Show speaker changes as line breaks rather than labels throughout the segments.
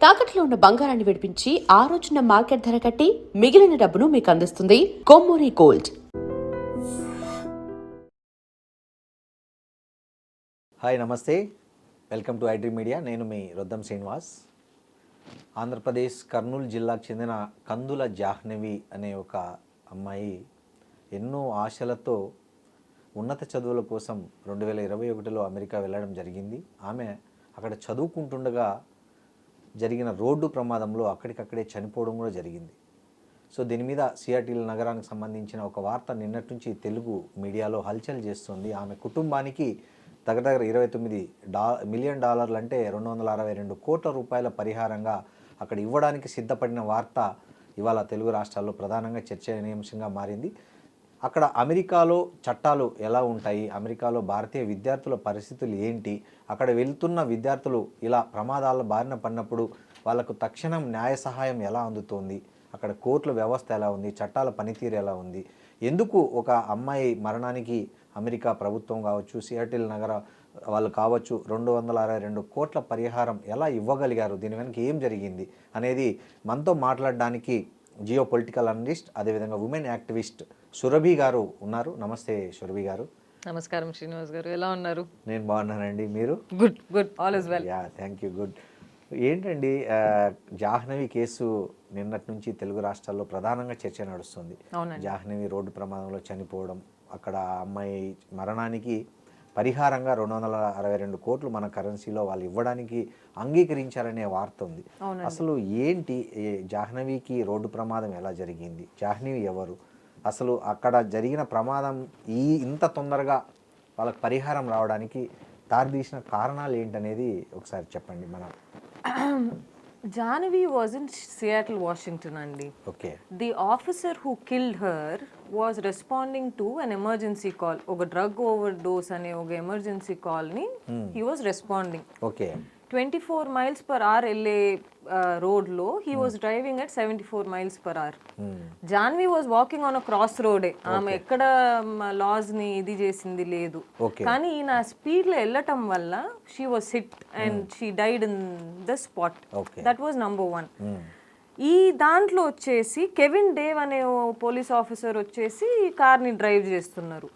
తాకట్లో ఉన్న బంగారాన్ని విడిపించి ఆ రోజున మార్కెట్ ధర కట్టి మిగిలిన డబ్బును మీకు అందిస్తుంది కొమ్మూరి గోల్డ్.
హాయ్, నమస్తే, వెల్కమ్ టు ఐడ్రీమ్ మీడియా. నేను మీ రొద్దం శ్రీనివాస్. ఆంధ్రప్రదేశ్ కర్నూలు జిల్లాకు చెందిన కందుల జాహ్నవి అనే ఒక అమ్మాయి ఎన్నో ఆశలతో ఉన్నత చదువుల కోసం 2021లో అమెరికా వెళ్ళడం జరిగింది. ఆమె అక్కడ చదువుకుంటుండగా జరిగిన రోడ్డు ప్రమాదంలో అక్కడికక్కడే చనిపోవడం కూడా జరిగింది. సో దీని మీద సియాటిల్ నగరానికి సంబంధించిన ఒక వార్త నిన్నటి నుంచి తెలుగు మీడియాలో హల్చల్ చేస్తుంది. ఆమె కుటుంబానికి దగ్గర $29 మిలియన్ అంటే 262 కోట్ల రూపాయల పరిహారంగా అక్కడ ఇవ్వడానికి సిద్ధపడిన వార్త ఇవాళ తెలుగు రాష్ట్రాల్లో ప్రధానంగా చర్చనీయాంశంగా మారింది. అక్కడ అమెరికాలో చట్టాలు ఎలా ఉంటాయి, అమెరికాలో భారతీయ విద్యార్థుల పరిస్థితులు ఏంటి, అక్కడ వెళ్తున్న విద్యార్థులు ఇలా ప్రమాదాల బారిన పడినప్పుడు వాళ్ళకు తక్షణం న్యాయ సహాయం ఎలా అందుతోంది, అక్కడ కోర్టుల వ్యవస్థ ఎలా ఉంది, చట్టాల పనితీరు ఎలా ఉంది, ఎందుకు ఒక అమ్మాయి మరణానికి అమెరికా ప్రభుత్వం కావచ్చు, సియాటిల్ నగర వాళ్ళు కావచ్చు 262 కోట్ల పరిహారం ఎలా ఇవ్వగలిగారు, దీని వెనక ఏం జరిగింది అనేది మనతో మాట్లాడడానికి జియో పొలిటికల్ అనలిస్ట్, అదేవిధంగా ఉమెన్ యాక్టివిస్ట్ సురభి గారు ఉన్నారు. నమస్తే సురభి గారు.
నమస్కారం శ్రీనివాస్ గారు, ఎలా ఉన్నారు?
నేను బాగున్నానండి, మీరు?
Good good, all is well.
Yeah, thank you. Good. ఏంటండి, జాహ్నవి కేసు నిన్నటి నుంచి తెలుగు రాష్ట్రాల్లో ప్రధానంగా చర్చ నడుస్తుంది. జాహ్నవి రోడ్డు ప్రమాదంలో చనిపోవడం, అక్కడ అమ్మాయి మరణానికి పరిహారంగా 262 కోట్లు మన కరెన్సీలో వాళ్ళు ఇవ్వడానికి అంగీకరించారనే వార్త ఉంది. అసలు ఏంటి, జాహ్నవికి రోడ్డు ప్రమాదం ఎలా జరిగింది, జాహ్నవి ఎవరు, అసలు అక్కడ జరిగిన ప్రమాదం ఇంత తొందరగా వాళ్ళకి పరిహారం రావడానికి దారితీసిన కారణాలు ఏంటనేది ఒకసారి చెప్పండి. మన
Jahnavi was in Seattle, Washington andi.
Okay.
The officer who killed her was responding to an emergency call. Oga drug overdose ane oga emergency call ni he was responding.
Okay.
24 miles per hour elle road lo he was driving at 74 miles per hour. Jahnavi was walking on a cross road. Aame ekkada laws ni idi chesindi ledu. Kani ee na speed lo ellatam valla she was hit and she died in the spot. That was number 1. ఈ దాంట్లో వచ్చేసి Kevin Dave అనే police officer వచ్చేసి కార్ని drive చేస్తున్నారు.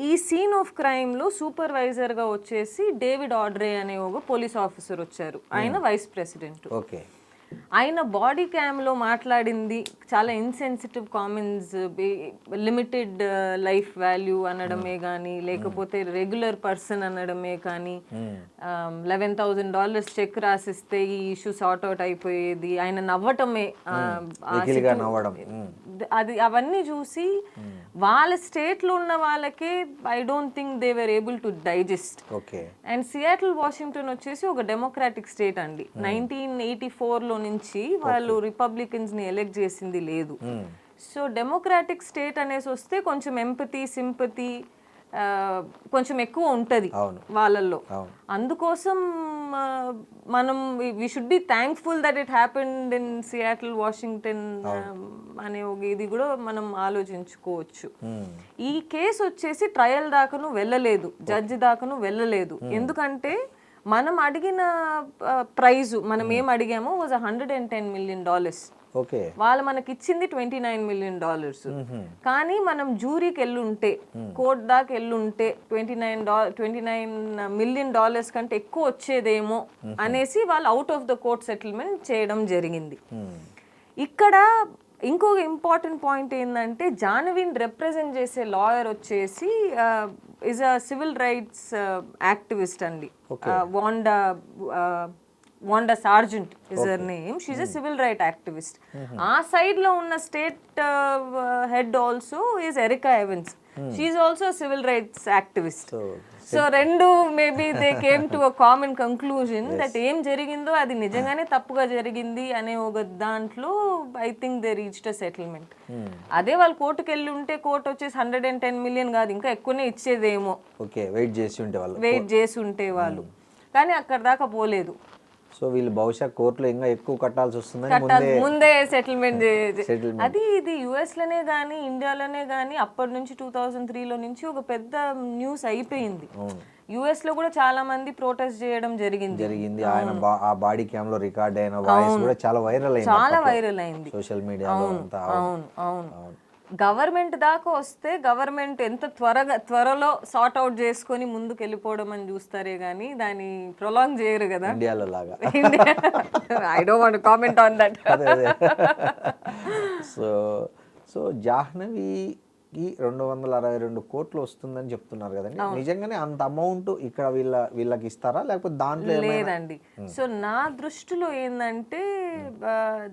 ఈ scene of crime లో supervisor గా వచ్చేసి డేవిడ్ ఆడ్రే అనే ఒక పోలీస్ ఆఫీసర్ వచ్చారు. ఆయన వైస్ ప్రెసిడెంట్. ఆయన బాడీ క్యామ్ లో మాట్లాడింది చాలా insensitive comments, limited life value అనడమే కానీ, లేకపోతే రెగ్యులర్ పర్సన్ అనడమే కానీ, $11,000 చెక్ రాసిస్తే ఈ ఇష్యూ సార్ట్ అవుట్ అయిపోయేది, ఆయన నవ్వటమే, అది అవన్నీ చూసి వాళ్ళ స్టేట్ లో ఉన్న వాళ్ళకే I don't think they were able to digest. And Seattle Washington వచ్చేసి ఒక డెమోక్రాటిక్ స్టేట్ అండి. 1984 లో నుంచి వాళ్ళు రిపబ్లికన్స్ ని ఎలెక్ట్ చేసింది లేదు. సో డెమోక్రాటిక్ స్టేట్ అనేసి వస్తే కొంచెం ఎంపతి, సింపతి కొంచెం ఎక్కువ ఉంటది వాళ్ళల్లో. అందుకోసం మనం we should be thankful that it happened in Seattle Washington అనే ఒక ఇది కూడా మనం ఆలోచించుకోవచ్చు. ఈ కేసు వచ్చేసి ట్రయల్ దాకాను వెళ్ళలేదు, జడ్జి దాకాను వెళ్ళలేదు. ఎందుకంటే మనం అడిగిన ప్రైజ్, మనం ఏం అడిగామో వాజ్ $110 మిలియన్. వాళ్ళు మనకి ఇచ్చింది $29 మిలియన్. కానీ మనం జూరీకి వెళ్ళుంటే, కోర్ట్ దాకా వెళ్ళుంటే $29 మిలియన్ కంటే ఎక్కువ వచ్చేదేమో అనేసి వాళ్ళు out of the court settlement చేయడం జరిగింది. ఇక్కడ ఇంకొక ఇంపార్టెంట్ పాయింట్ ఏంటంటే, జాహ్నవిని రిప్రజెంట్ చేసే లాయర్ వచ్చేసి is a civil rights activist అండి. Wanda Sargent is her name. She a civil right activist. ఆ సైడ్ లో ఉన్న state head also is Erica Evans. She also civil rights activist. So రెండు maybe they came to a common conclusion that ఏం జరిగిందో అది నిజంగానే తప్పుగా జరిగింది అనే ఒక దాంట్లో I think they reached a settlement. అదే వాళ్ళు కోర్టుకు వెళ్ళి ఉంటే కోర్టు వచ్చేసి $110 మిలియన్ కాదు, ఇంకా ఎక్కువనే ఇచ్చేదేమో, వెయిట్ చేసి ఉంటే వాళ్ళు. కానీ అక్కడ దాకా పోలేదు.
సో వీళ్ళు బహుశా కోర్టులో ఇంకా ఎక్కువ కట్టాల్సి వస్తుందని
ముందే సెటిల్మెంట్. అది ఇది యుఎస్ లోనే కానీ ఇండియాలోనే కానీ అప్పటి నుంచి 2003లో నుంచి ఒక పెద్ద న్యూస్ అయిపోయింది. యుఎస్ లో కూడా చాలా మంది ప్రొటెస్ట్ చేయడం జరిగింది.
ఆయన ఆ బాడీ క్యామ్ లో రికార్డ్ అయిన వాయిస్ కూడా చాలా వైరల్ అయింది,
చాలా వైరల్ అయింది
సోషల్ మీడియాలో అంతా.
అవును. గవర్నమెంట్ దాకా వస్తే గవర్నమెంట్ ఎంత త్వరలో సార్ట్ అవుట్ చేసుకొని ముందుకు వెళ్ళిపోవడం అని చూస్తారే గానీ దాన్ని ప్రొలాంగ్ చేయరు కదా
ఇండియాలో లాగా.
I don't want to comment on that.
So జాహ్నవికి 262 కోట్లు వస్తుందని చెప్తున్నారు కదండి, నిజంగానే అంత అమౌంట్ ఇక్కడ వీళ్ళకి ఇస్తారా లేకపోతే దాంట్లో
లేదండి. సో నా దృష్టిలో ఏంటంటే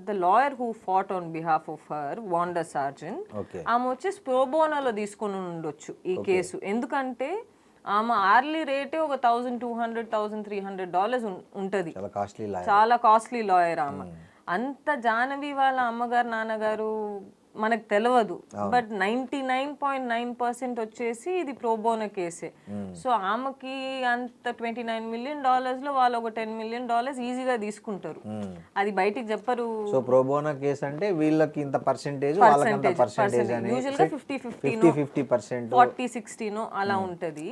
the lawyer who fought on behalf of her, Wanda Sargent, ఆమె వచ్చేసి ప్రోబోనాలో తీసుకొని ఉండొచ్చు ఈ కేసు. ఎందుకంటే ఆమె ఆర్లీ రేటే ఒక $1,200-1,300 ఉంటది. చాలా కాస్ట్లీ లాయర్ ఆమె. అంత జాహ్నవి వాళ్ళ అమ్మగారు నాన్నగారు మనకు తెలియదు, బట్ 99.9% వచ్చేసి ఇది ప్రోబోనో కేసే. సో ఆమెకి అంత $29 million లో వాళ్ళు ఒక $10 million ఈజీగా తీసుకుంటారు, అది బయటికి చెప్పరు.
సో ప్రోబోనో కేసు అంటే వీళ్ళకి ఇంత పర్సెంటేజ్, వాళ్ళకి అంత పర్సెంటేజ్ అని
యూజువల్ గా 50-50 40-60 అలా ఉంటది.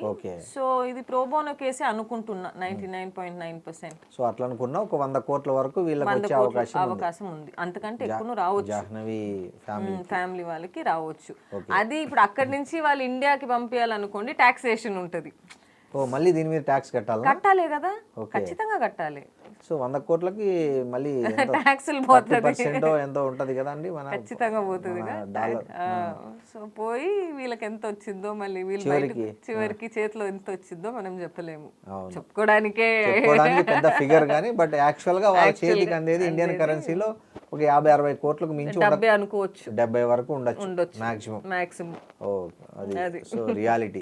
సో ఇది ప్రోబోనో కేసే అనుకుంటున్నా 99.9%.
సో అట్లా అనుకున్నా ఒక 100 కోట్ల వరకు వీళ్ళకి వచ్చే
అవకాశం ఉంది, అంతకంటే ఎక్కువ రావచ్చు.
జాహ్నవి
ఫ్యామిలీ వాళ్ళకి రావచ్చు. అది ఇప్పుడు అక్కడి నుంచి వాళ్ళు ఇండియాకి పంపించాలనుకోండి, టాక్సేషన్ ఉంటది.
మళ్ళీ దీని మీద ట్యాక్స్
కట్టాలి కదా, ఖచ్చితంగా కట్టాలి.
సో 100 కోట్లకి మళ్ళీ
ట్యాక్సులు పోతుంది,
ఎంతో ఉంటది కదండి, మన
ఖచ్చితంగా పోతుంది. సో పోయి వీళ్ళకి ఎంత వచ్చిందో మళ్ళీ వీళ్ళు చివరికి చేతిలో ఎంత వచ్చిందో మనం చెప్పలేము, చెప్పుకోవడానికే
పెద్ద ఫిగర్ కానీ, బట్ యాక్చువల్ గా వాళ్ళ చేతికి అందేది ఇండియన్ కరెన్సీలో ఒక 50-60 కోట్లకు మించి
70 అనుకోవచ్చు,
70 వరకు ఉండొచ్చు మాక్సిమం. అది so reality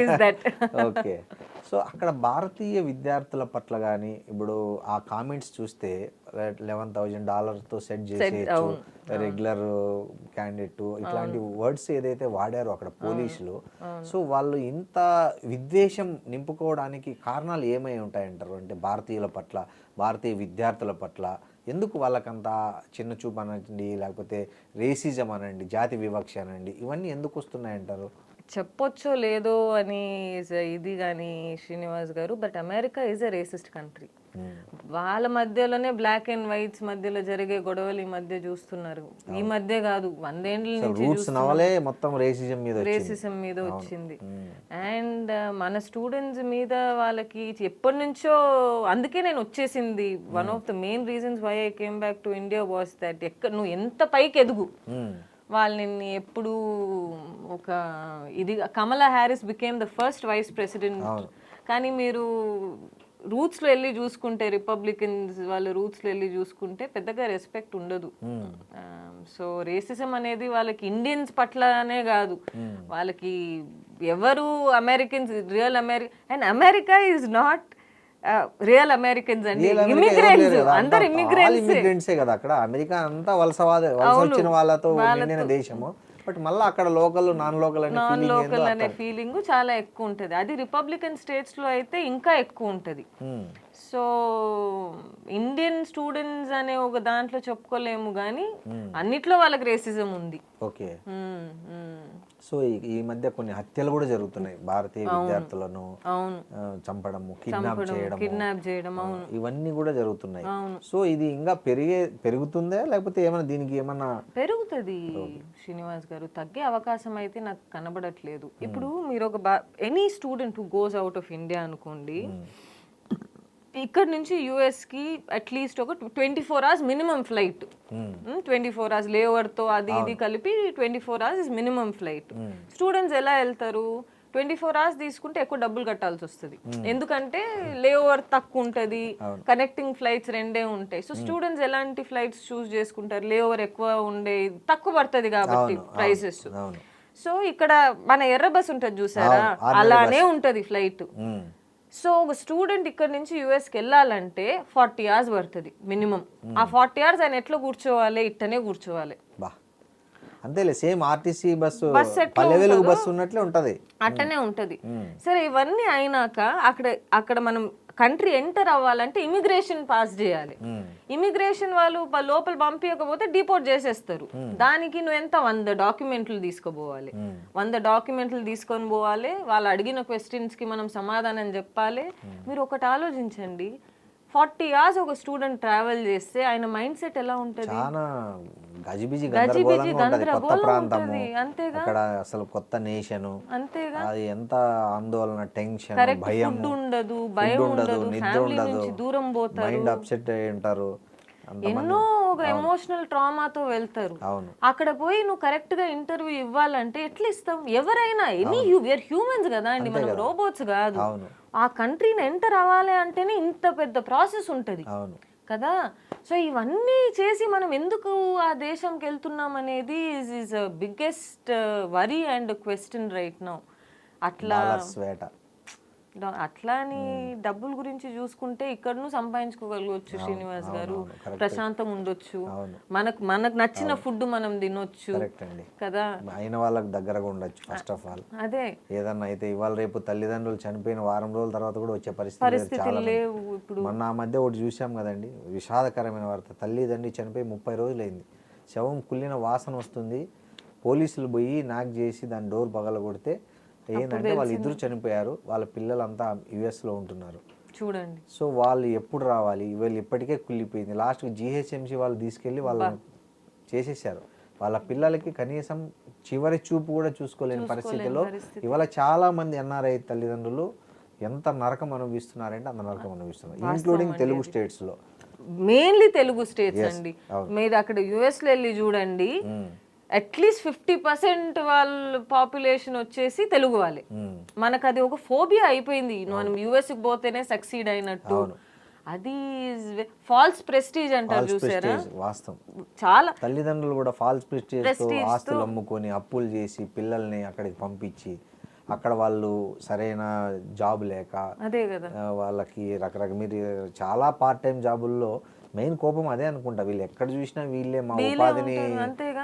is that.
Okay. So అక్కడ భారతీయ విద్యార్థుల పట్ల కానీ ఇప్పుడు ఆ కామెంట్స్ చూస్తే $11,000 సెట్ చేసేయచ్చు, రెగ్యులర్ క్యాండిడేట్, ఇట్లాంటి వర్డ్స్ ఏదైతే వాడారో అక్కడ పోలీసులు, సో వాళ్ళు ఇంత విద్వేషం నింపుకోవడానికి కారణాలు ఏమై ఉంటాయంటారు? అంటే భారతీయుల పట్ల, భారతీయ విద్యార్థుల పట్ల ఎందుకు వాళ్ళకంత చిన్న చూపు అనండి, లేకపోతే రేసిజం అనండి, జాతి వివక్ష అనండి, ఇవన్నీ ఎందుకు వస్తున్నాయంటారు?
చెప్పొచ్చో లేదో అని ఇది కానీ శ్రీనివాస్ గారు, but America is a racist country. వాళ్ళ మధ్యలోనే బ్లాక్ అండ్ వైట్స్ మధ్యలో జరిగే గొడవలు ఈ మధ్య చూస్తున్నారు. ఈ మధ్య కాదు, 100 ఏళ్ల నుంచి
మొత్తం రేసిజం
మీద వచ్చింది. అండ్ మన స్టూడెంట్స్ మీద వాళ్ళకి ఎప్పటి నుంచో, అందుకే నేను వచ్చేసింది. One of the main reasons why I came back to India was that నువ్వు ఎంత పైకి ఎదుగు, వాళ్ళని ఎప్పుడు ఒక ఇది, Kamala Harris became the first vice president, కానీ మీరు రూట్స్లో వెళ్ళి చూసుకుంటే, రిపబ్లికన్స్ వాళ్ళ రూట్స్లో వెళ్ళి చూసుకుంటే పెద్దగా రెస్పెక్ట్ ఉండదు. సో రేసిజం అనేది వాళ్ళకి ఇండియన్స్ పట్లనే కాదు, వాళ్ళకి ఎవరు Americans, real and America is not real Americans అండి, ఇమిగ్రెంట్స్, అందరు ఇమిగ్రెంట్సే
కదా. అక్కడ అమెరికా అంతా వలస వచ్చిన వాళ్ళతో నిండిన దేశము, బట్ మళ్ళీ అక్కడ లోకల్ నాన్ లోకల్
అనే ఫీలింగ్ చాలా ఎక్కువ ఉంటది. అది రిపబ్లికన్ స్టేట్స్ లో అయితే ఇంకా ఎక్కువ ఉంటది. సో ఇండియన్ స్టూడెంట్స్ అనే ఒక దాంట్లో చెప్పుకోలేము కానీ అన్నిట్లో వాళ్ళకి రేసిజం ఉంది.
ఓకే. సో ఈ మధ్య కొన్ని హత్యలు కూడా జరుగుతున్నాయి, భారతీయ విద్యార్థులను చంపడము, కిడ్నాప్ చేయడం, ఇవన్నీ కూడా జరుగుతున్నాయి. సో ఇది ఇంకా పెరుగుతుందా లేకపోతే ఏమైనా దీనికి ఏమన్నా
పెరుగుతుంది శ్రీనివాస్ గారు? తగ్గే అవకాశం అయితే నాకు కనబడట్లేదు. ఇప్పుడు మీరు ఒక any student who goes out of India అనుకోండి, ఇక్కడ నుంచి యుఎస్ కి అట్లీస్ట్ ఒక 24 hours మినిమం ఫ్లైట్, 24 hours లేఓవర్తో అది ఇది కలిపి 24 hours is minimum flight. Students ఎలా వెళ్తారు? 24 hours తీసుకుంటే ఎక్కువ డబ్బులు కట్టాల్సి వస్తుంది, ఎందుకంటే లేఓవర్ తక్కువ ఉంటుంది, కనెక్టింగ్ ఫ్లైట్స్ 2 ఉంటాయి. సో స్టూడెంట్స్ ఎలాంటి ఫ్లైట్స్ చూస్ చేసుకుంటారు? లేఓవర్ ఎక్కువ ఉండే, తక్కువ పడుతుంది కాబట్టి ప్రైసెస్. సో ఇక్కడ మన ఎర్ర బస్ ఉంటుంది చూసారా, అలానే ఉంటది ఫ్లైట్. సో ఒక స్టూడెంట్ ఇక్కడ నుంచి యుఎస్కి వెళ్ళాలంటే 40 hours పడుతుంది మినిమం. ఆ 40 hours ఆయన ఎట్లా కూర్చోవాలి? ఇట్టనే కూర్చోవాలి.
అంతేలే, same RTC bus Palle Velugu bus ఉన్నట్లే ఉంటది,
అట్టనే ఉంటది. సరే ఇవన్నీ అయినాక అక్కడ మనం కంట్రీ ఎంటర్ అవ్వాలంటే ఇమిగ్రేషన్ పాస్ చేయాలి. ఇమిగ్రేషన్ వాళ్ళు లోపల పంపించకపోతే డిపోర్ట్ చేసేస్తారు. దానికి నువ్వు ఎంత 100 డాక్యుమెంట్లు తీసుకుపోవాలి. 100 డాక్యుమెంట్లు తీసుకొని పోవాలి. వాళ్ళు అడిగిన క్వశ్చన్స్ కి మనం సమాధానం చెప్పాలి. మీరు ఒకటి ఆలోచించండి, 40 hours ఒక స్టూడెంట్ ట్రావెల్ చేస్తే ఆయన మైండ్ సెట్ ఎలా ఉంటుంది?
చాలా గజిబిజి గందరగోళంగా ఉంటది. కొత్త ప్రాంతము,
అంతేగా,
అక్కడ అసలు కొత్త నేషను,
అంతేగా,
అది ఎంత ఆందోళన, టెన్షన్,
కరెక్ట్
భయం
ఫుడ్ ఉండదు, భయం ఉండదు,
నిద్ర
ఫ్యామిలీ
ఉండదు,
నుంచి దూరం పోతారు,
మైండ్ అప్సెట్ అయి ఉంటారు,
ఎన్నో ఒక ఎమోషనల్ ట్రామాతో వెళ్తారు.
అవును.
అక్కడ పోయి నువ్వు కరెక్ట్ గా ఇంటర్వ్యూ ఇవ్వాలంటే ఎట్లా ఇస్తాం? ఎవరైనా వీఆర్ హ్యూమన్స్ కదా అండి, మనం రోబోట్స్ కాదు.
అవును.
ఆ కంట్రీని ఎంటర్ అవ్వాలి అంటేనే ఇంత పెద్ద ప్రాసెస్ ఉంటది
అవును
కదా. సో ఇవన్నీ చేసి మనం ఎందుకు ఆ దేశంకి వెళ్తున్నాం అనేది is biggest worry and question right now. అట్లా
స్వేట
అట్లా అని డబ్బుల గురించి చూసుకుంటే ఇక్కడను సంపాదించుకోగలగవచ్చు శ్రీనివాస్ గారు, ప్రశాంతం ఉండొచ్చు, మనకు నచ్చిన ఫుడ్ మనం తినొచ్చు కదా,
అయిన వాళ్ళకి దగ్గరగా ఉండొచ్చు. ఫస్ట్ ఆఫ్ ఆల్
అదే
ఏదన్నా అయితే ఇవాళ రేపు తల్లిదండ్రులు చనిపోయిన వారం రోజుల తర్వాత కూడా వచ్చే పరిస్థితి
లేవు. ఇప్పుడు
మొన్న ఆ మధ్య ఒకటి చూసాం కదండి, విషాదకరమైన వార్త. తల్లిదండ్రి చనిపోయి 30 రోజులైంది, శవం కుళ్ళిన వాసన వస్తుంది, పోలీసులు పోయి నాక్ చేసి దాని డోర్ పగలగొడితే ఏంటంటే వాళ్ళిద్దరు చనిపోయారు, వాళ్ళ పిల్లలంతా యుఎస్లో ఉంటున్నారు.
చూడండి.
సో వాళ్ళు ఎప్పుడు రావాలి? వీళ్ళు ఇప్పటికే కుళ్ళిపోయింది. లాస్ట్కి జిహెచ్ఎంసీ వాళ్ళు తీసుకెళ్ళి వాళ్ళని చేసేసారు. వాళ్ళ పిల్లలకి కనీసం చివరి చూపు కూడా చూసుకోలేని పరిస్థితిలో ఇవాళ చాలా మంది ఎన్ఆర్ఐ తల్లిదండ్రులు ఎంత నరకం అనుభవిస్తున్నారంటే అంత నరకం అనుభవిస్తున్నారు, ఇంక్లూడింగ్ తెలుగు స్టేట్స్లో.
మెయిన్లీ తెలుగు స్టేట్స్ అండి. మీరు అక్కడ యుఎస్లో వెళ్ళి చూడండి, అట్లీస్ట్ 50% వాళ్ళ పాపులేషన్ వచ్చేసి తెలుగు వాళ్ళే. మనకు అది ఒక ఫోబియా అయిపోయింది, మనం యుఎస్కి పోతేనే సక్సీడ్ అయినట్టు. అది ఫాల్స్ ప్రెస్టీజ్ అంటారు చూసారా,
వాస్తవం.
చాలా
తల్లిదండ్రులు కూడా ఫాల్స్ ప్రెస్టీజ్ ఆస్తులు అమ్ముకొని అప్పులు చేసి పిల్లల్ని అక్కడికి పంపించి అక్కడ వాళ్ళు సరైన జాబ్ లేక,
అదే కదా,
వాళ్ళకి రకరకాల మీరు చాలా పార్ట్ టైం జాబుల్లో మెయిన్ కోపం అదే అనుకుంటా, వీళ్ళు ఎక్కడ చూసినా వీళ్ళే మా ఉపాధిని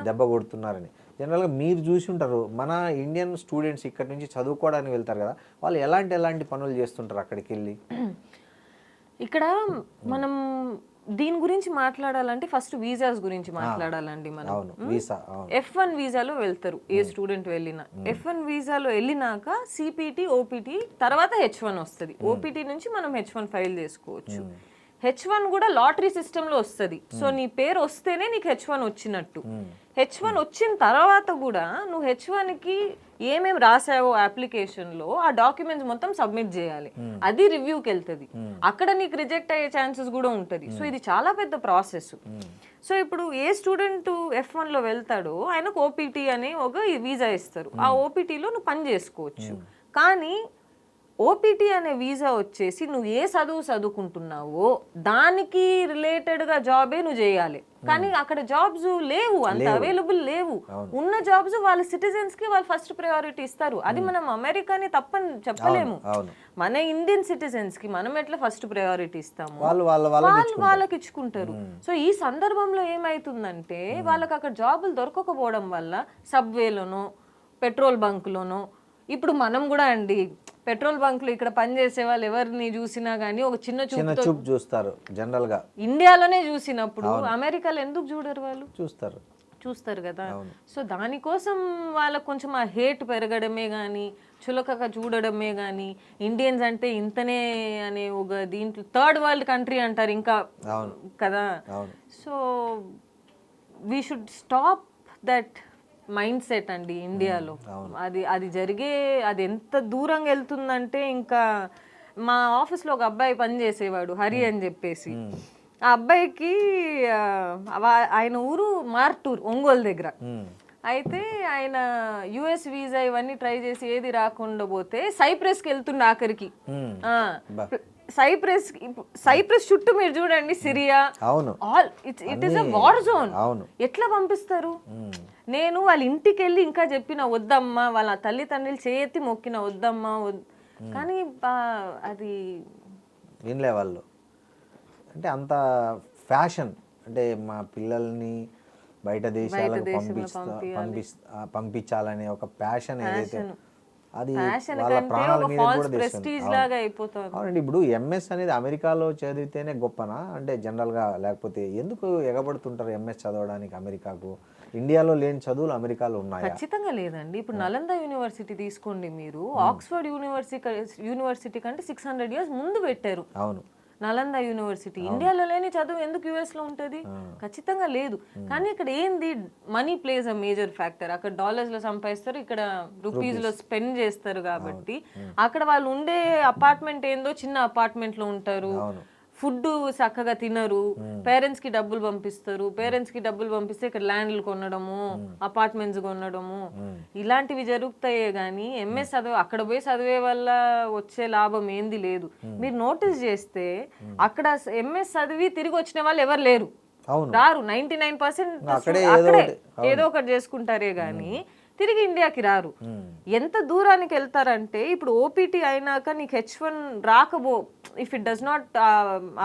దెబ్బ కొడుతున్నారని. జనరల్గా మీరు చూసి ఉంటారు, మన ఇండియన్ స్టూడెంట్స్ ఇక్కడ నుంచి చదువుకోవడానికి వెళ్తారు కదా, వాళ్ళు ఎలాంటి పనులు చేస్తుంటారు అక్కడికి వెళ్ళి.
ఇక్కడ మనం దీని గురించి మాట్లాడాలంటే ఫస్ట్ వీసాస్ గురించి మాట్లాడాలండి మనం. F1 వీసాలో వెళ్తారు ఏ స్టూడెంట్ వెళ్ళినా. F1 వీసాలో వెళ్ళినాక సిపిటి, ఓపీటీ, తర్వాత H1 వస్తుంది. ఓపీటీ నుంచి మనం H1 ఫైల్ చేసుకోవచ్చు. H1 కూడా లాటరీ సిస్టమ్ లో వస్తుంది. సో నీ పేరు వస్తేనే నీకు H1 వచ్చినట్టు. H1 వచ్చిన తర్వాత కూడా నువ్వు H1 కి ఏమేమి రాసావో అప్లికేషన్ లో ఆ డాక్యుమెంట్స్ మొత్తం సబ్మిట్ చేయాలి. అది రివ్యూకి వెళ్తుంది. అక్కడ నీకు రిజెక్ట్ అయ్యే ఛాన్సెస్ కూడా ఉంటుంది. సో ఇది చాలా పెద్ద ప్రాసెస్. సో ఇప్పుడు ఏ స్టూడెంట్ F1 లో వెళ్తాడో ఆయనకు ఓపీటీ అనే ఒక వీసా ఇస్తారు. ఆ ఓపీటీలో నువ్వు పని చేసుకోవచ్చు. కానీ ఓపీటీ అనే వీసా వచ్చేసి నువ్వు ఏ చదువుకుంటున్నావో దానికి రిలేటెడ్గా జాబే నువ్వు చేయాలి. కానీ అక్కడ జాబ్స్ లేవు, అంత అవైలబుల్ లేవు. ఉన్న జాబ్స్ వాళ్ళ సిటిజన్స్ కి వాళ్ళు ఫస్ట్ ప్రయారిటీ ఇస్తారు. అది మనం అమెరికాని తప్పని చెప్పలేము. మన ఇండియన్ సిటిజన్స్ కి మనం ఎట్లా ఫస్ట్ ప్రయారిటీ ఇస్తాము, వాళ్ళకి ఇచ్చుకుంటారు. సో ఈ సందర్భంలో ఏమైతుందంటే వాళ్ళకి అక్కడ జాబులు దొరకకపోవడం వల్ల సబ్వేలోనో పెట్రోల్ బంక్లోనో, ఇప్పుడు మనం కూడా అండి పెట్రోల్ బంక్లు ఇక్కడ పనిచేసే వాళ్ళు ఎవరిని చూసినా గానీ ఒక చిన్న చూపు
చూస్తారు. జనరల్ గా
ఇండియాలోనే చూసినప్పుడు అమెరికాలో ఎందుకు చూడరు? వాళ్ళు చూస్తారు కదా. సో దానికోసం వాళ్ళకు కొంచెం ఆ హేట్ పెరగడమే గానీ, చులకగా చూడడమే గానీ, ఇండియన్స్ అంటే ఇంతనే అనే ఒక దీంట్లో థర్డ్ వరల్డ్ కంట్రీ అంటారు ఇంకా కదా. So we should stop that mind set అండి ఇండియాలో. అది అది ఎంత దూరంగా వెళ్తుందంటే, ఇంకా మా ఆఫీస్లో ఒక అబ్బాయి పని చేసేవాడు, హరి అని చెప్పేసి. ఆ అబ్బాయికి ఆయన ఊరు మార్టూర్, ఒంగోలు దగ్గర. అయితే ఆయన యుఎస్ వీసా ఇవన్నీ ట్రై చేసి ఏది రాకుండా పోతే సైప్రస్కి వెళ్తుండే ఆఖరికి. సైప్రస్ చుట్టూ మీరు చూడండి, Syria, it is a war zone. ఎట్లా పంపిస్తారు? నేను వాళ్ళ ఇంటికి వెళ్ళి ఇంకా చెప్పిన వద్దమ్మా, వాళ్ళ తల్లిదండ్రులు చేయెత్తి మొక్కిన వద్దమ్మా, కానీ అది
వినలే వాళ్ళు. అంటే అంత ఫ్యాషన్, అంటే మా పిల్లల్ని బయట దేశాలకు పంపించాలనే ఒక ప్యాషన్ ఏదైతే అది
ఫ్యాషన్
వాళ్ళ
కంటే
ప్రాణాల
ఒక
మీద
ఫాల్స్
కూడా తెస్తుంది.
ప్రెస్టీజ్ లాగా అయిపోతుంది.
అవునండి, ఇప్పుడు ఎంఎస్ అనేది అమెరికాలో చదివితేనే గొప్పనా అంటే జనరల్గా, లేకపోతే ఎందుకు ఎగబడుతుంటారు ఎంఎస్ చదవడానికి అమెరికాకు? ఇండియాలో లేని చదువులు అమెరికాలో ఉన్నాయా?
ఖచ్చితంగా లేదండి. ఇప్పుడు నలంద యూనివర్సిటీ తీసుకోండి మీరు, ఆక్స్ఫర్డ్ యూనివర్సిటీ కంటే 600 years ముందు పెట్టారు
అవును.
నలంద యూనివర్సిటీ. ఇండియాలో లేని చదువు ఎందుకు యుఎస్ లో ఉంటది? ఖచ్చితంగా లేదు. కానీ ఇక్కడ ఏంది, money place a major factor. అక్కడ డాలర్స్ లో సంపాదిస్తారు, ఇక్కడ రూపీస్ లో స్పెండ్ చేస్తారు. కాబట్టి అక్కడ వాళ్ళు ఉండే అపార్ట్మెంట్ ఏందో చిన్న అపార్ట్మెంట్ లో ఉంటారు. ఫుడ్ చక్కగా తినరు, పేరెంట్స్ కి డబ్బులు పంపిస్తారు. పేరెంట్స్ కి డబ్బులు పంపిస్తే ఇక్కడ ల్యాండ్లు కొనడము, అపార్ట్మెంట్స్ కొనడము, ఇలాంటివి జరుగుతాయే గానీ ఎంఎస్ చదువు అక్కడ పోయి చదివే వల్ల వచ్చే లాభం ఏంది లేదు. మీరు నోటీస్ చేస్తే అక్కడ ఎంఎస్ చదివి తిరిగి వచ్చిన వాళ్ళు ఎవరు లేరు, రారు. 99% అక్కడే ఏదో ఒకటి చేసుకుంటారే గానీ తిరిగి ఇండియాకి రారు. ఎంత దూరానికి వెళ్తారంటే ఇప్పుడు ఓపీటీ అయినాక నీకు H1 రాకపో, ఇఫ్ ఇట్ డస్ నాట్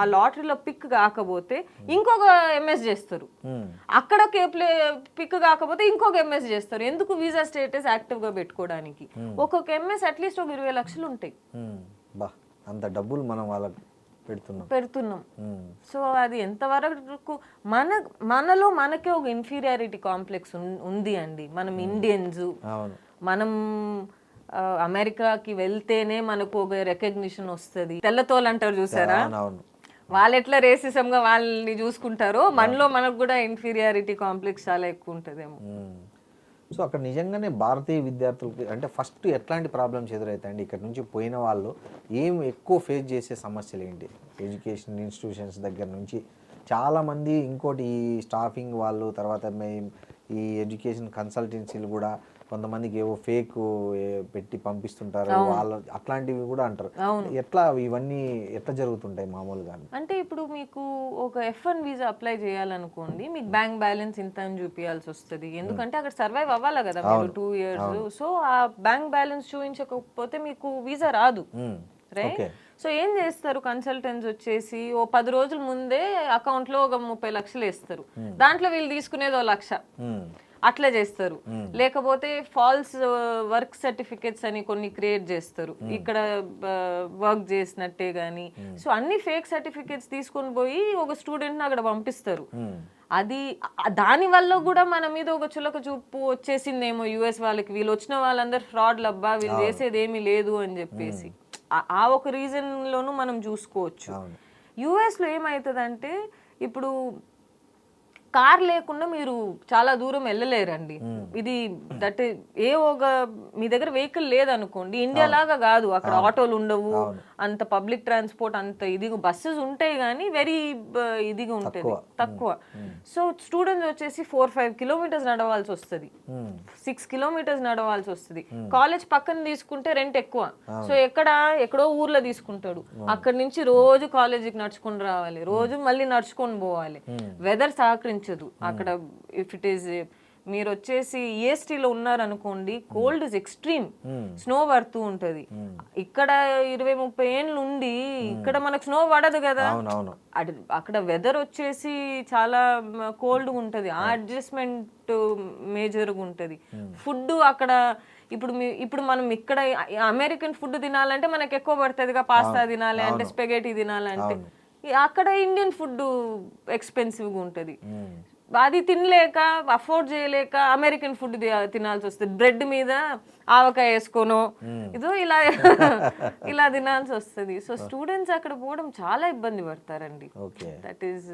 ఆ లాటరీలో పిక్ కాకపోతే ఇంకొక ఎంఎస్ చేస్తారు. అక్కడ పిక్ కాకపోతే ఇంకొక ఎంఎస్ చేస్తారు. ఎందుకు? వీసా స్టేటస్ యాక్టివ్ గా పెట్టుకోవడానికి. ఒక్కొక్క ఎంఎస్ అట్లీస్ట్ ఒక 20 లక్షలు ఉంటాయి.
అంత డబ్బులు మనం వాళ్ళకి
పెడుతున్నాం. సో అది ఎంతవరకు మనలో మనకే ఒక ఇన్ఫీరియారిటీ కాంప్లెక్స్ ఉంది అండి. మనం ఇండియన్స్, మనం అమెరికాకి వెళ్తేనే మనకు ఒక రికగ్నిషన్ వస్తుంది. తెల్లతోలు అంటారు చూసారా, వాళ్ళు ఎట్లా రేసిజం గా వాళ్ళని చూసుకుంటారో మనలో మనకు కూడా ఇన్ఫీరియారిటీ కాంప్లెక్స్ చాలా ఎక్కువ ఉంటుందేమో.
సో అక్కడ నిజంగానే భారతీయ విద్యార్థులకి అంటే ఫస్ట్ ఎట్లాంటి ప్రాబ్లమ్స్ ఎదురవుతాయండి? ఇక్కడ నుంచి పోయిన వాళ్ళు ఏం ఎక్కువ ఫేస్ చేసే సమస్యలు ఏంటి? ఎడ్యుకేషన్ ఇన్స్టిట్యూషన్స్ దగ్గర నుంచి చాలామంది, ఇంకోటి ఈ స్టాఫింగ్ వాళ్ళు, తర్వాత ఈ ఎడ్యుకేషన్ కన్సల్టెన్సీలు కూడా కొంతమందికి ఏవో ఫేక్ పెట్టి పంపిస్తుంటారు వాళ్ళు, అట్లాంటివి కూడా అంటారు. ఎట్లా ఇవన్నీ ఎట్లా జరుగుతుంటాయి మామూలుగా? అంటే
ఇప్పుడు మీకు ఒక F1 వీసా అప్లై చేయాలనుకోండి, మీకు బ్యాంక్ బ్యాలెన్స్ ఇంత అని చూపించాల్సి వస్తుంది. ఎందుకంటే అక్కడ సర్వైవ్ అవ్వాలి కదా మీరు 2 years. సో ఆ బ్యాంక్ బ్యాలెన్స్ చూపించకపోతే మీకు వీసా రాదు, రైట్? సో ఏం చేస్తారు కన్సల్టెంట్స్ వచ్చేసి, ఓ 10 రోజుల ముందే అకౌంట్ లో ఒక 30 లక్షలు వేస్తారు. దాంట్లో వీళ్ళు తీసుకునేది 1 లక్ష అట్లా చేస్తారు. లేకపోతే ఫాల్స్ వర్క్ సర్టిఫికెట్స్ అని కొన్ని క్రియేట్ చేస్తారు, ఇక్కడ వర్క్ చేసినట్టే గానీ. సో అన్ని ఫేక్ సర్టిఫికెట్స్ తీసుకొని పోయి ఒక స్టూడెంట్ ని అక్కడ పంపిస్తారు. అది దాని వల్ల కూడా మన మీద ఒక చులక చూపు వచ్చేసిందేమో యుఎస్ వాళ్ళకి, వీళ్ళు వచ్చిన వాళ్ళందరూ ఫ్రాడ్ లబ్బా, వీళ్ళు చేసేది ఏమీ లేదు అని చెప్పేసి. ఆ ఒక రీజన్ లోను మనం చూసుకోవచ్చు. యుఎస్ లో ఏమవుతుందంటే ఇప్పుడు కార్ లేకుండా మీరు చాలా దూరం వెళ్ళలేరండి. ఇది దట్ ఒక మీ దగ్గర వెహికల్ లేదనుకోండి, ఇండియా లాగా కాదు, అక్కడ ఆటోలు ఉండవు, అంత పబ్లిక్ ట్రాన్స్పోర్ట్ అంత ఇదిగా, బస్సెస్ ఉంటాయి కానీ వెరీ ఇదిగా ఉంటుంది, తక్కువ. సో స్టూడెంట్స్ వచ్చేసి 4-5 kilometers నడవాల్సి వస్తుంది, 6 kilometers నడవాల్సి వస్తుంది. కాలేజ్ పక్కన తీసుకుంటే రెంట్ ఎక్కువ, సో ఎక్కడో ఊర్లో తీసుకుంటాడు, అక్కడి నుంచి రోజు కాలేజీకి నడుచుకొని రావాలి, రోజు మళ్ళీ నడుచుకొని పోవాలి. వెదర్ సహకరించదు అక్కడ. ఇఫ్ ఇట్ ఈస్ మీరు వచ్చేసి ఈఎస్టీలో ఉన్నారనుకోండి, కోల్డ్ ఇస్ ఎక్స్ట్రీమ్, స్నో పడుతూ ఉంటది. ఇక్కడ 20-30 ఏళ్ళు ఉండి ఇక్కడ మనకు స్నో పడదు కదా, అక్కడ వెదర్ వచ్చేసి చాలా కోల్డ్ ఉంటది. ఆ అడ్జస్ట్మెంట్ మేజర్గా ఉంటది. ఫుడ్ అక్కడ ఇప్పుడు మనం ఇక్కడ అమెరికన్ ఫుడ్ తినాలంటే మనకు ఎక్కువ పడుతుందిగా, పాస్తా తినాలి అంటే, స్పెగేటీ తినాలంటే. అక్కడ ఇండియన్ ఫుడ్ ఎక్స్పెన్సివ్గా ఉంటుంది. అది తినలేక, అఫోర్డ్ చేయలేక అమెరికన్ ఫుడ్ తినాల్సి వస్తుంది. బ్రెడ్ మీద ఆవకాయ వేసుకోనో ఇదో ఇలా తినాల్సి వస్తుంది. సో స్టూడెంట్స్ అక్కడ పోవడం చాలా ఇబ్బంది పడతారండి. దట్ ఈస్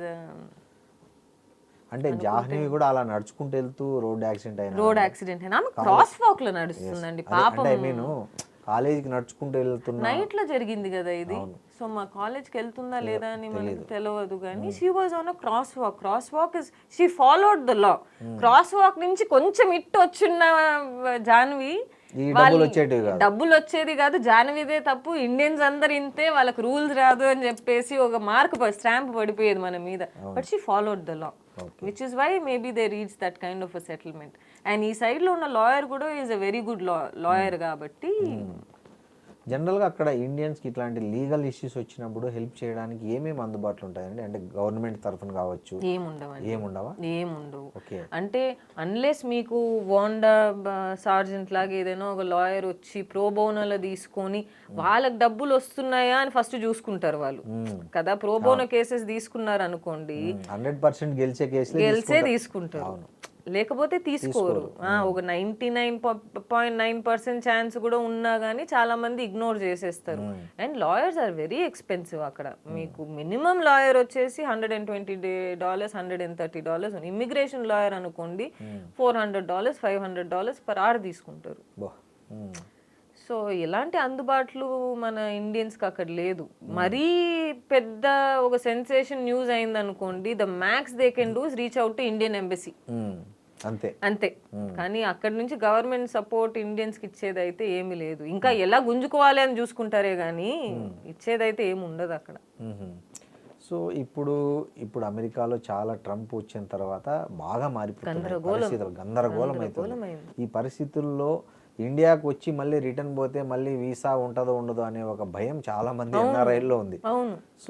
అంటే జాహ్నవి కూడా అలా నడుచుకుంటూ వెళ్తూ రోడ్ యాక్సిడెంట్
అయినా ఆమె క్రాస్ వాక్ లో నడుస్తుందండి పాపం.
కాలేజీకి నడుచుకుంటూ వెళ్తున్నా,
నైట్ లో జరిగింది కదా ఇది. సో మా కాలేజ్కి వెళ్తుందా లేదా అని మనకు తెలియదు కానీ she was on a cross walk is she followed the law. Cross walk నుంచి కొంచెం ఇట్టు వచ్చిన జాహ్నవి డబ్బులు వచ్చేది కాదు, జాహ్నవిదే తప్పు, ఇండియన్స్ అందరు ఇంతే, వాళ్ళకి రూల్స్ రాదు అని చెప్పేసి ఒక స్టాంప్ పడిపోయేది మన మీద. But she followed the law, which is why maybe they reached that kind of a settlement. And ఈ సైడ్ లో ఉన్న లాయర్ కూడా is a very good lawyer కాబట్టి
జనరల్గా అక్కడ ఇండియన్స్కి ఇట్లాంటి లీగల్ ఇష్యూస్ వచ్చినప్పుడు హెల్ప్ చేయడానికి ఏమేమి అందుబాటులో ఉంటాయండి? అంటే గవర్నమెంట్ తరఫున కావచ్చు, ఏముండవా?
ఏముండవు.
ఓకే.
అంటే అన్లెస్ మీకు వాండా సార్జెంట్ లాగా ఏదైనా ఒక లాయర్ వచ్చి ప్రోబోనోలో తీసుకొని వాళ్ళకి డబ్బులు వస్తున్నాయా అని ఫస్ట్ చూసుకుంటారు వాళ్ళు కదా. ప్రోబోనో కేసెస్ తీసుకున్నారు అనుకోండి,
100% గెలిచే
గెలిచే తీసుకుంటారు, లేకపోతే తీసుకోరు. ఒక 99.9% ఛాన్స్ కూడా ఉన్నా కానీ చాలా మంది ఇగ్నోర్ చేసేస్తారు. And lawyers are very expensive అక్కడ. మీకు మినిమం లాయర్ వచ్చేసి $120, $130. ఇమ్మిగ్రేషన్ లాయర్ అనుకోండి $400, $500 per hour తీసుకుంటారు. సో ఇలాంటి అందుబాట్లు మన ఇండియన్స్కి అక్కడ లేదు. మరీ పెద్ద ఒక సెన్సేషన్ న్యూస్ అయింది అనుకోండి, the max they can do is reach out to Indian embassy, అంతే. కానీ అక్కడ నుంచి గవర్నమెంట్ సపోర్ట్ ఇండియన్స్ కి ఇచ్చేదైతే ఏమీ లేదు. ఇంకా ఎలా గుంజుకోవాలి అని చూసుకుంటారే గానీ ఇచ్చేదైతే ఏమి ఉండదు అక్కడ.
సో ఇప్పుడు అమెరికాలో చాలా ట్రంప్ వచ్చిన తర్వాత బాగా మారిపోతుంది, గందరగోళం అవుతుంది. ఈ పరిస్థితుల్లో ఇండియాకు వచ్చి మళ్ళీ రిటర్న్ పోతే మళ్ళీ వీసా ఉంటుందో ఉండదో అనే ఒక భయం చాలా మంది ఎన్ఆర్ఐల్లో ఉంది.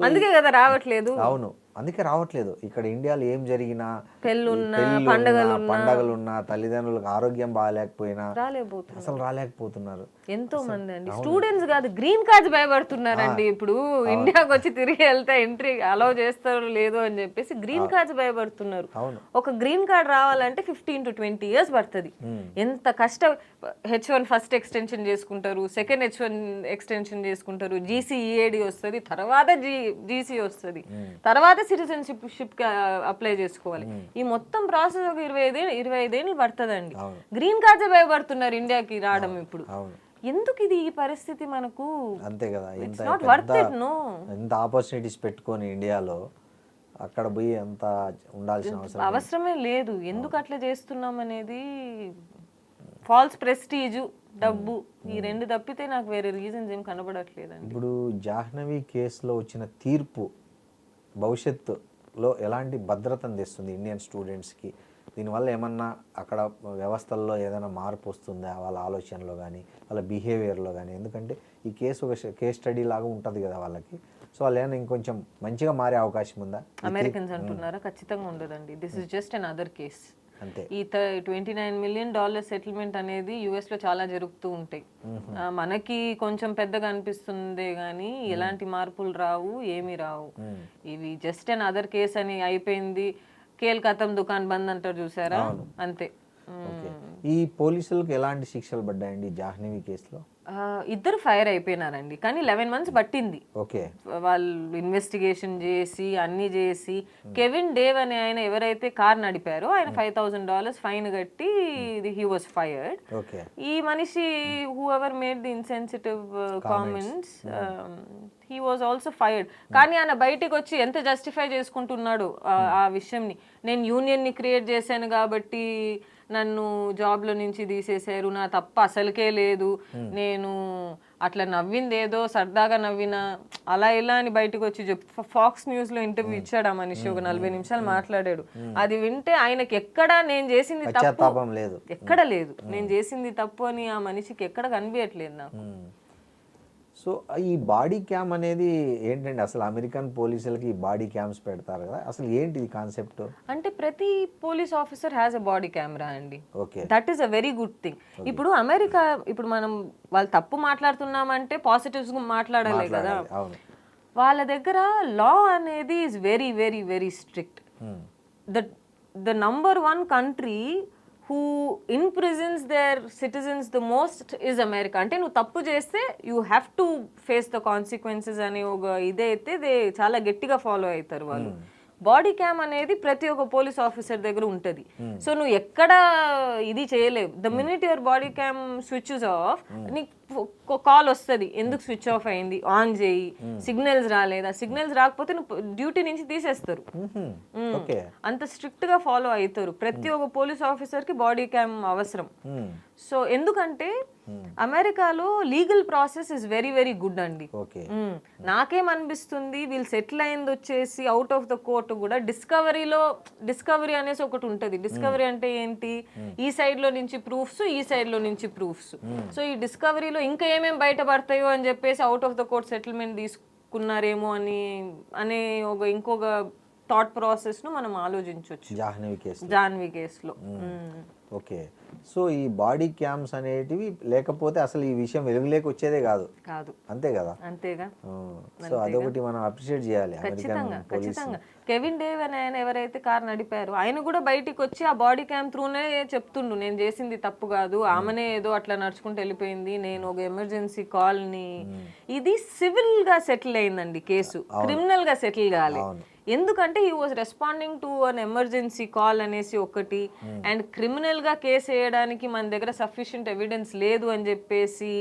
అందుకే కదా రావట్లేదు.
అవును, అందుకే రావట్లేదు. ఇక్కడ ఇండియాలో ఏం జరిగినా,
పండగలున్నా,
తల్లిదండ్రులకు ఆరోగ్యం బాగాలేకపోయినా అసలు రాలేకపోతున్నారు.
ఎంతో మంది అండి స్టూడెంట్స్ కాదు, గ్రీన్ కార్డ్స్ భయపడుతున్నారండి. ఇప్పుడు ఇండియాకి వచ్చి తిరిగి వెళ్తే ఎంట్రీ అలౌ చేస్తారో లేదో అని చెప్పేసి గ్రీన్ కార్డ్స్ భయపడుతున్నారు. ఒక గ్రీన్ కార్డ్ రావాలంటే 15 to 20 years పడుతుంది. ఎంత కష్టం. H1 ఫస్ట్ ఎక్స్టెన్షన్ చేసుకుంటారు, సెకండ్ H1 ఎక్స్టెన్షన్ చేసుకుంటారు, GCEAD వస్తుంది, తర్వాత GC వస్తుంది, తర్వాత సిటిజన్షిప్ అప్లై చేసుకోవాలి. ఈ మొత్తం ప్రాసెస్ ఒక 25 ఏళ్ళు పడుతుందండి. గ్రీన్ కార్డ్స్ భయపడుతున్నారు ఇండియాకి రావడం. ఇప్పుడు ఎందుకు ఇది ఈ పరిస్థితి మనకు?
అంతే కదా,
ఎంత
ఆపర్చునిటీస్ పెట్టుకొని ఇండియాలో అక్కడ పోయి అంత ఉండాల్సిన
అవసరమే లేదు. ఎందుకు అట్లా చేస్తున్నాం అనేది ఫాల్స్ ప్రెస్టీజ్, డబ్బు, ఈ రెండు తప్పితే నాకు వేరే రీజన్స్ ఏం కనబడట్లేదండి.
ఇప్పుడు జాహ్నవి కేసులో వచ్చిన తీర్పు భవిష్యత్తులో ఎలాంటి భద్రతను తెస్తుంది ఇండియన్ స్టూడెంట్స్కి? దీనివల్ల ఏమన్నా అక్కడ వ్యవస్థల్లో ఏదైనా మార్పు వస్తుందా వాళ్ళ ఆలోచనలో కానీ వాళ్ళ బిహేవియర్లో కానీ? ఎందుకంటే ఈ కేసు ఒక కేస్ స్టడీ లాగా ఉంటుంది కదా వాళ్ళకి. సో వాళ్ళు ఏమైనా ఇంకొంచెం మంచిగా మారే అవకాశం ఉందా?
అమెరికన్స్ అంటున్నారా? ఖచ్చితంగా ఉండదండి. This is just an other case.
అంతే.
ఈ $29 million సెటిల్మెంట్ అనేది US లో చాలా జరుగుతూ ఉంటాయి. మనకి కొంచెం పెద్దగా అనిపిస్తుంది కానీ ఎలాంటి మార్పులు రావు, ఏమీ రావు. ఇవి జస్ట్ అన్ అదర్ కేస్ అని అయిపోయింది. కేల్ కథం దుకాన్ బంద్ అంటారు చూసారా, అంతే.
ఈ పోలీసులకు ఎలాంటి శిక్షలు పడ్డాయండి జాహ్నవి కేసులో?
ఇద్దరు ఫైర్ అయిపోయినారండి, కానీ 11 months పట్టింది. వాళ్ళు ఇన్వెస్టిగేషన్ చేసి అన్ని చేసి. కెవిన్ డేవ్ అనే ఆయన ఎవరైతే కార్ నడిపారో ఆయన $5,000 ఫైన్ కట్టి హీ వాజ్ ఫైర్డ్. ఈ మనిషి who ever made the insensitive comments, he was also fired. కానీ ఆయన బయటకు వచ్చి ఎంత జస్టిఫై చేసుకుంటున్నాడు ఆ విషయంని. నేను యూనియన్ని క్రియేట్ చేశాను కాబట్టి నన్ను జాబ్లో నుంచి తీసేశారు, నా తప్ప అసలుకే లేదు, నేను అట్లా నవ్వింది ఏదో సరదాగా నవ్వినా, అలా ఇలా అని బయటకు వచ్చి ఫాక్స్ న్యూస్లో ఇంటర్వ్యూ ఇచ్చాడు ఆ మనిషి. ఒక 40 నిమిషాలు మాట్లాడాడు. అది వింటే ఆయనకి ఎక్కడ నేను చేసింది తప్పు ఎక్కడ లేదు, నేను చేసింది తప్పు అని ఆ మనిషికి ఎక్కడ కనిపించట్లేదు నాకు.
సో ఈ బాడీ క్యామ్ అనేది ఏంటండి? అసలు అమెరికన్ పోలీసులకి ఈ బాడీ క్యామ్స్ పెడతారు కదా, అసలు ఏంటి ఈ కాన్సెప్ట్?
అంటే ప్రతి police officer has a body camera అండి. That is a very good thing. ఇప్పుడు అమెరికా, ఇప్పుడు మనం వాళ్ళు తప్పు మాట్లాడుతున్నామంటే పాజిటివ్స్ మాట్లాడాలి కదా. వాళ్ళ దగ్గర లా అనేది is very very very strict. The number 1 country who imprisons their citizens the most is America. అంటే నువ్వు తప్పు చేస్తే you have to face the consequences అనే ఒక ఇదైతే చాలా గట్టిగా ఫాలో అవుతారు వాళ్ళు. బాడీ క్యామ్ అనేది ప్రతి ఒక్క పోలీస్ ఆఫీసర్ దగ్గర ఉంటుంది. సో నువ్వు ఎక్కడ ఇది చేయలేవు. The minute your body cam switches of, నీకు కాల్ వస్తుంది, ఎందుకు స్విచ్ ఆఫ్ అయింది, ఆన్ చేయి, సిగ్నల్స్ రాలేదా, సిగ్నల్స్ రాకపోతే నువ్వు డ్యూటీ నుంచి తీసేస్తారు. అంత స్ట్రిక్ట్ గా ఫాలో అవుతారు. ప్రతి ఒక్క పోలీస్ ఆఫీసర్ కి బాడీ క్యామ్ అవసరం. సో ఎందుకంటే అమెరికాలో legal process is very very good అండి.
ఓకే.
నాకేమనిపిస్తుంది వీళ్ళు సెటిల్ అయింది వచ్చేసి అవుట్ ఆఫ్ ద కోర్ట్ కూడా డిస్కవరీ అనేసి ఒకటి ఉంటుంది. డిస్కవరీ అంటే ఏంటి, ఈ సైడ్ లో నుంచి ప్రూఫ్స్, ఈ సైడ్ లో నుంచి ప్రూఫ్స్. సో ఈ డిస్కవరీలో ఇంకా ఏమేమి బయటపడతాయో అని చెప్పేసి out of the court settlement తీసుకున్నారేమో అనే ఇంకొక థాట్ ప్రాసెస్ ను మనం ఆలోచించవచ్చు జాహ్నవి కేసులో.
ఓకే. సో ఈ బాడీ క్యామ్స్ అనేటివి లేకపోతే అసలు ఈ విషయం వెలుగులోకి వచ్చేదే కాదు. అంతే కదా.
అంతేగా.
సో అదొకటి మనం అప్రిషియేట్ చేయాలి.
ఖచ్చితంగా. కెవిన్ డేవ్ అని ఆయన ఎవరైతే కార్ నడిపారో ఆయన కూడా బయటికి వచ్చి ఆ బాడీ క్యామ్ త్రూనే చెప్తుండు, నేను చేసింది తప్పు కాదు, ఆమెనే ఏదో అట్లా నడుచుకుంటూ వెళ్ళిపోయింది, నేను ఒక ఎమర్జెన్సీ కాల్ ని. ఇది సివిల్ గా సెటిల్ అయిందండి కేసు, క్రిమినల్ గా సెటిల్ కాలే. ఎందుకంటే he was responding to an emergency call అనేసి ఒకటి, అండ్ క్రిమినల్ గా కేసు వేయడానికి మన దగ్గర సఫిషియంట్ ఎవిడెన్స్ లేదు అని చెప్పేసి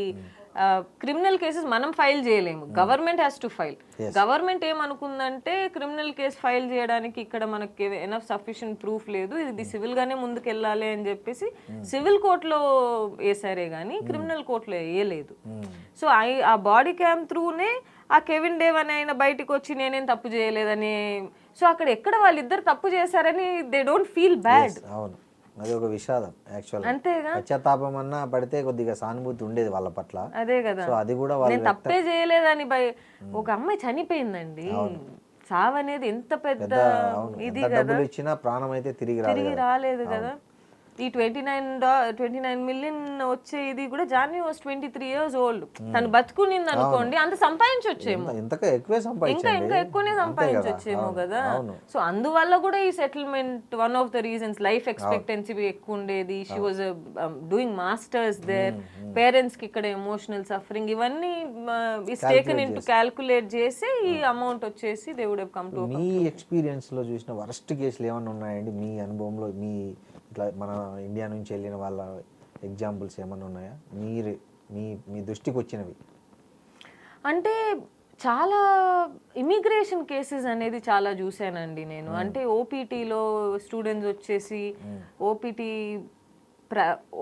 క్రిమినల్ కేసెస్ మనం ఫైల్ చేయలేము, government has to file. Government ఏమనుకుందంటే క్రిమినల్ కేసు ఫైల్ చేయడానికి ఇక్కడ మనకి ఎనఫ్ సఫిషియంట్ ప్రూఫ్ లేదు, ఇది సివిల్ గానే ముందుకు వెళ్ళాలి అని చెప్పేసి సివిల్ కోర్టులో వేసారే గానీ క్రిమినల్ కోర్టులో వేయలేదు. సో ఆ బాడీ క్యామ్ త్రూనే ఆ కెవిన్ డేవ్ అని ఆయన బయటకు వచ్చి నేనేం తప్పు చేయలేదని, సో అక్కడ ఎక్కడ వాళ్ళిద్దరు తప్పు చేశారని దే డోంట్ ఫీల్ బ్యాడ్.
అవును, అది ఒక విషాదం యాక్చువల్.
అంతేగా.
పశ్చాత్తాపం అన్నా పడితే కొద్దిగా సానుభూతి ఉండేది వాళ్ళ పట్ల.
అదే కదా.
సో అది కూడా
నేను తప్పే చేయలేదని ఒక అమ్మాయి చనిపోయిందండి. సావు అనేది ఎంత పెద్ద ఇది కదా,
ఇచ్చినా ప్రాణం అయితే తిరిగి
రాలేదు కదా. ఈ 29 మిలియన్ వచ్చే ఇది కూడా జాన్వి వాస్ 23 years old. తను బతుకునింది అనుకోండి అంత సంపాదించొచ్చేమో, ఇంకా ఎక్కువనే సంపాదించొచ్చేమో కదా. సో అందువల్ల కూడా ఈ settlement one of the reasons, life expectancy ఎక్కువ ఉండేది. She was doing masters there, parents కి ఇక్కడ ఎమోషనల్ సఫరింగ్, ఇవన్నీ is taken into calculate చేసి ఈ అమౌంట్ వచ్చేసి they would have come to.
మీ ఎక్స్పీరియన్స్ లో చూసిన వరస్ట్ కేసులు ఏమైనా ఉన్నాయండి మీ అనుభవంలో? మీ ఇట్లా మన ఇండియా నుంచి వెళ్ళిన వాళ్ళ ఎగ్జాంపుల్స్ ఏమైనా ఉన్నాయా మీ దృష్టికి వచ్చినవి?
అంటే చాలా ఇమిగ్రేషన్ కేసెస్ అనేది చాలా చూసానండి నేను. అంటే ఓపీటీలో స్టూడెంట్స్ వచ్చేసి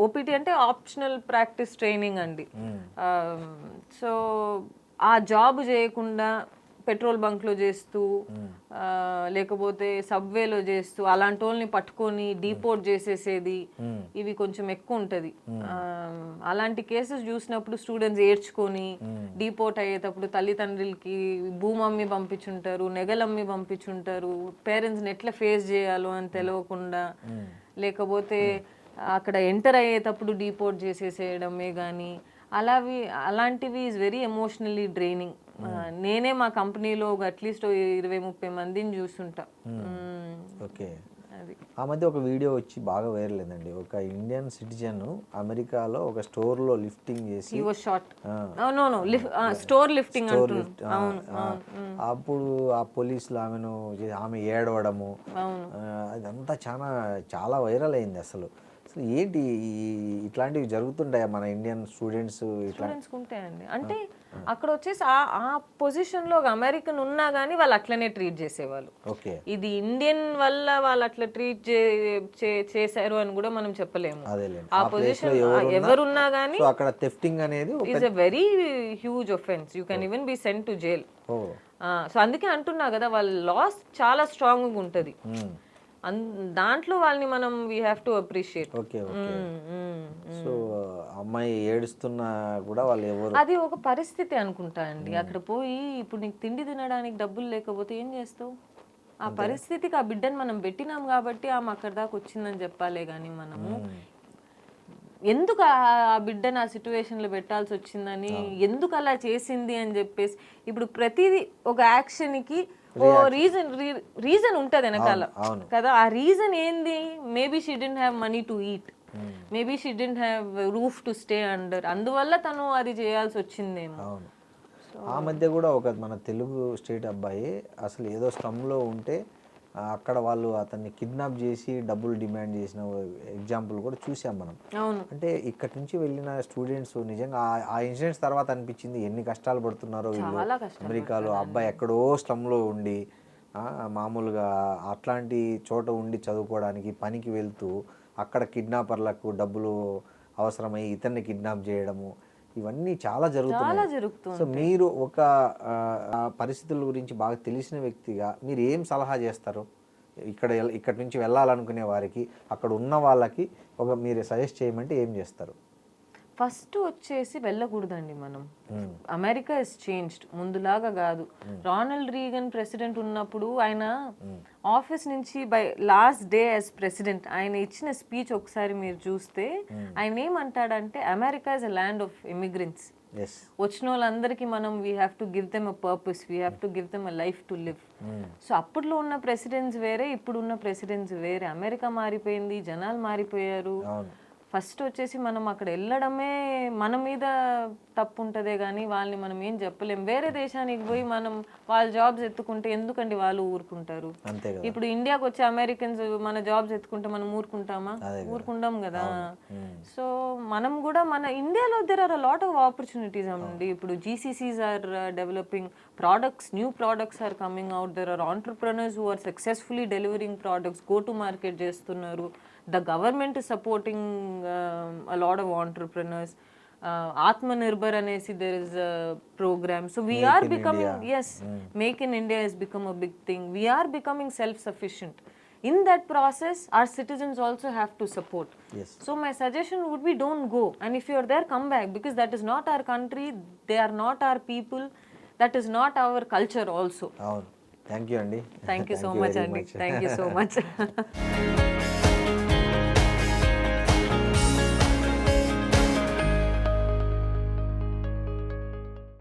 ఓపీటీ అంటే ఆప్షనల్ ప్రాక్టీస్ ట్రైనింగ్ అండి. సో ఆ జాబ్ చేయకుండా పెట్రోల్ బంక్లో చేస్తూ లేకపోతే సబ్వేలో చేస్తూ అలాంటి వాళ్ళని పట్టుకొని డీపోర్ట్ చేసేసేది, ఇవి కొంచెం ఎక్కువ ఉంటుంది. అలాంటి కేసెస్ చూసినప్పుడు స్టూడెంట్స్ ఏడ్చుకొని డీపోర్ట్ అయ్యేటప్పుడు తల్లిదండ్రులకి భూమమ్మి పంపించుంటారు, నెగలమ్మి పంపించుంటారు, పేరెంట్స్ని ఎట్లా ఫేస్ చేయాలో అని తెలియకుండా, లేకపోతే అక్కడ ఎంటర్ అయ్యేటప్పుడు డీపోర్ట్ చేసేసేయడమే కానీ అలాంటివి ఈజ్ వెరీ ఎమోషనల్లీ డ్రైనింగ్. నేనే మా కంపెనీలో అట్లీస్ట్ 20-30 మందిని చూస్తుంటా.
ఓకే. ఆ మధ్య ఒక వీడియో వచ్చి బాగా వైరల్ అయిందండి. ఒక ఇండియన్ సిటిజన్ అమెరికాలో ఒక స్టోర్ లో లిఫ్టింగ్ చేసి
స్టోర్ లిఫ్టింగ్
అప్పుడు ఆ పోలీసులు ఆమె ఏడవడము, అదంతా చాలా వైరల్ అయింది. అసలు ఏంటి ఇట్లాంటివి జరుగుతుంటాయా మన ఇండియన్ స్టూడెంట్స్
ఉంటాయండి? అంటే అక్కడ వచ్చేసి ఆ పొజిషన్ లో ఒక అమెరికన్ ఉన్నా గానీ వాళ్ళు అట్లనే ట్రీట్ చేసేవాళ్ళు. ఇది ఇండియన్ వల్ల వాళ్ళు అట్లా ట్రీట్ చేశారు అని కూడా మనం చెప్పలేము. ఆ పొజిషన్ ఎవరున్నా గానీ
అక్కడ థెఫ్టింగ్ అనేది
is a very huge offence. You can even be sent to jail. So అందుకే అంటున్నా కదా వాళ్ళ లాస్ చాలా స్ట్రాంగ్ గా ఉంటది. దాంట్లో వాళ్ళని మనం we have to appreciate.
So అమ్మాయి ఏడుస్తున్నా కూడా వాళ్ళు ఎవరు,
అది ఒక పరిస్థితి అనుకుంటా అండి. అక్కడ పోయి ఇప్పుడు నీకు తిండి తినడానికి డబ్బులు లేకపోతే ఏం చేస్తావు? ఆ పరిస్థితికి ఆ బిడ్డను మనం పెట్టినాం కాబట్టి ఆమె అక్కడ దాకా వచ్చిందని చెప్పాలే కానీ మనము ఎందుకు ఆ బిడ్డను ఆ సిచ్యువేషన్లో పెట్టాల్సి వచ్చిందని, ఎందుకు అలా చేసింది అని చెప్పేసి. ఇప్పుడు ప్రతిదీ ఒక యాక్షన్కి ఓ రీజన్ ఉంటది వెనకాల కదా. ఆ రీజన్ ఏంది? Maybe she didn't have money to eat, maybe she didn't have roof to stay under, అందువల్ల తను అది చేయాల్సి వచ్చిందేమో.
ఆ మధ్య కూడా ఒక మన తెలుగు స్టేట్ అబ్బాయి అసలు ఏదో స్టమ్లో ఉంటే అక్కడ వాళ్ళు అతన్ని కిడ్నాప్ చేసి డబ్బులు డిమాండ్ చేసిన ఎగ్జాంపుల్ కూడా చూసాం మనం. అంటే ఇక్కడి నుంచి వెళ్ళిన స్టూడెంట్స్ నిజంగా ఆ ఇన్సిడెంట్స్ తర్వాత అనిపించింది ఎన్ని కష్టాలు పడుతున్నారో వీళ్ళు అమెరికాలో. అబ్బాయి ఎక్కడో స్లమ్లో ఉండి మామూలుగా అట్లాంటి చోట ఉండి చదువుకోవడానికి పనికి వెళ్తూ అక్కడ కిడ్నాపర్లకు డబ్బులు అవసరమై ఇతన్ని కిడ్నాప్ చేయడము ఇవన్నీ చాలా జరుగుతున్నాయి.
జరుగుతుంది.
సో మీరు ఒక ఆ పరిస్థితుల గురించి బాగా తెలిసిన వ్యక్తిగా మీరు ఏం సలహా చేస్తారు? ఇక్కడి నుంచి వెళ్ళాలనుకునే వారికి, అక్కడ ఉన్న వాళ్ళకి మీరు సజెస్ట్ చేయమంటే ఏం చేస్తారు?
ఫస్ట్ వచ్చేసి వెళ్ళకూడదండి మనం. అమెరికా ఇస్ చేంజ్డ్, ముందులాగా కాదు. రానల్డ్ రీగన్ ప్రెసిడెంట్ ఉన్నప్పుడు ఆయన ఆఫీస్ నుంచి by last day as president ఆయన ఇచ్చిన స్పీచ్ ఒకసారి మీరు చూస్తే ఆయన ఏమంటాడంటే America is a land of immigrants. వచ్చిన వాళ్ళందరికీ మనం we have to give them a purpose, we have to give them a life to live. So అప్పట్లో ఉన్న ప్రెసిడెంట్స్ వేరే, ఇప్పుడు ఉన్న ప్రెసిడెంట్స్ వేరే. అమెరికా మారిపోయింది, జనాలు మారిపోయారు. ఫస్ట్ వచ్చేసి మనం అక్కడ వెళ్ళడమే మన మీద తప్పు ఉంటుందే కానీ వాళ్ళని మనం ఏం చెప్పలేం. వేరే దేశానికి పోయి మనం వాళ్ళ జాబ్స్ ఎత్తుకుంటే ఎందుకండి వాళ్ళు ఊరుకుంటారు? ఇప్పుడు ఇండియాకి వచ్చే అమెరికన్స్ మన జాబ్స్ ఎత్తుకుంటే మనం ఊరుకుంటామా? ఊరుకుంటాం కదా. సో మనం కూడా మన ఇండియాలో there are a lot of opportunities అండి. ఇప్పుడు GCCs are developing products, new products are coming out. There are entrepreneurs who are successfully delivering products, go to market చేస్తున్నారు. The government is supporting a lot of entrepreneurs. Atmanirbhar anesi there is a program. So we are becoming Make in India has become a big thing. We are becoming self-sufficient. In that process, our citizens also have to support. So my suggestion would be don't go. And if you are there, come back, because that is not our country. They are not our people. That is not our culture also.
Thank you, Andy.
Thank you so much, Andy. Thank you so much.